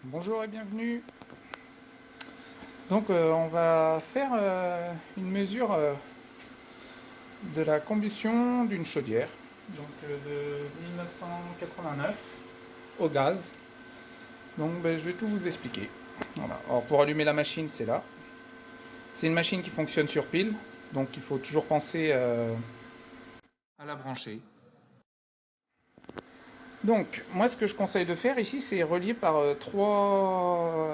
Bonjour et bienvenue. Donc on va faire une mesure de la combustion d'une chaudière, donc de 1989 au gaz. Donc je vais tout vous expliquer. Voilà. Alors pour allumer la machine, c'est là. C'est une machine qui fonctionne sur pile, donc il faut toujours penser à la brancher. Donc moi ce que je conseille de faire ici, c'est relier par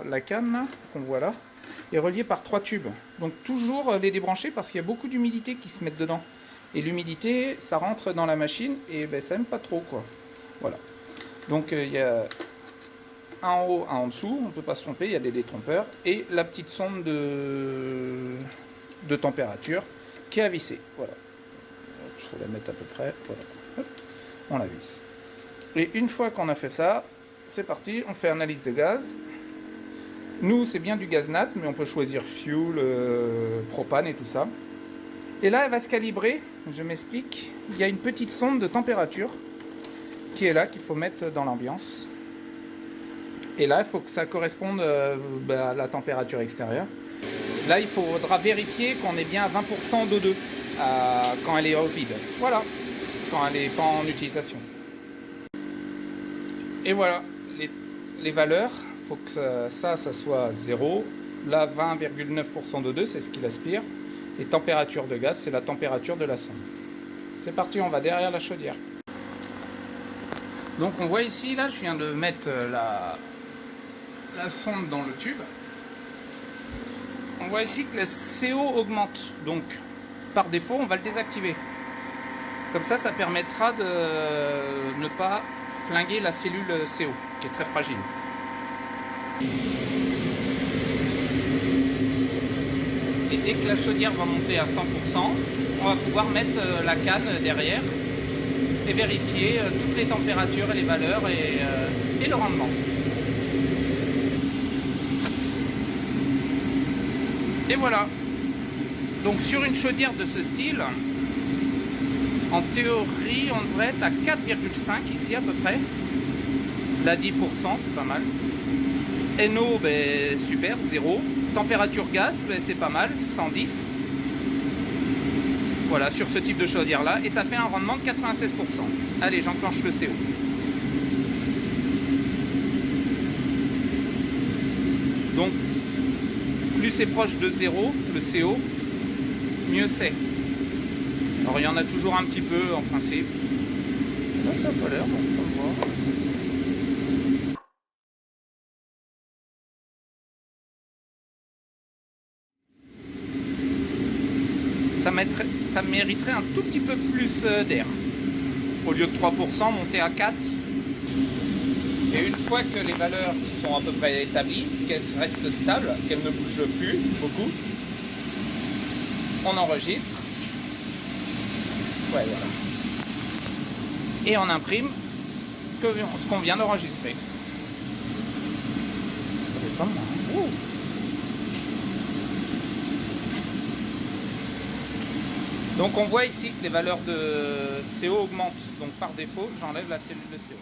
la canne qu'on voit là est reliée par 3 tubes. Donc toujours les débrancher parce qu'il y a beaucoup d'humidité qui se met dedans. Et l'humidité, ça rentre dans la machine et ben, ça n'aime pas trop quoi. Voilà. Donc il y a un en haut, un en dessous, on ne peut pas se tromper, il y a des détrompeurs. Et la petite sonde de température qui est à visser. Voilà. Il faut la mettre à peu près. Voilà. Hop, on la visse. Et une fois qu'on a fait ça, c'est parti, on fait analyse de gaz. Nous, c'est bien du gaz nat, mais on peut choisir fuel, propane et tout ça. Et là, elle va se calibrer, je m'explique. Il y a une petite sonde de température qui est là, qu'il faut mettre dans l'ambiance. Et là, il faut que ça corresponde à la température extérieure. Là, il faudra vérifier qu'on est bien à 20% d'O2 quand elle est au vide. Voilà, quand elle n'est pas en utilisation. Et voilà, les valeurs, il faut que ça soit 0. Là, 20,9% d'O2, c'est ce qu'il aspire. Et température de gaz, c'est la température de la sonde. C'est parti, on va derrière la chaudière. Donc on voit ici, là, je viens de mettre la sonde dans le tube. On voit ici que le CO augmente. Donc, par défaut, on va le désactiver. Comme ça permettra de ne pas flinguer la cellule CO, qui est très fragile. Et dès que la chaudière va monter à 100%, on va pouvoir mettre la canne derrière et vérifier toutes les températures et les valeurs et le rendement. Et voilà. Donc sur une chaudière de ce style, en théorie, on devrait être à 4,5 ici à peu près. Là, 10%, c'est pas mal. NO, ben, super, 0. Température gaz, ben, c'est pas mal, 110. Voilà, sur ce type de chaudière-là. Et ça fait un rendement de 96%. Allez, j'enclenche le CO. Donc, plus c'est proche de 0, le CO, mieux c'est. Alors il y en a toujours un petit peu en principe. Là, ça n'a pas l'air, bon, on va voir. Ça mériterait un tout petit peu plus d'air. Au lieu de 3%, monter à 4%. Et une fois que les valeurs sont à peu près établies, qu'elles restent stables, qu'elles ne bougent plus beaucoup, on enregistre. Ouais, voilà. Et on imprime ce qu'on vient d'enregistrer. Donc on voit ici que les valeurs de CO augmentent. Donc par défaut, j'enlève la cellule de CO.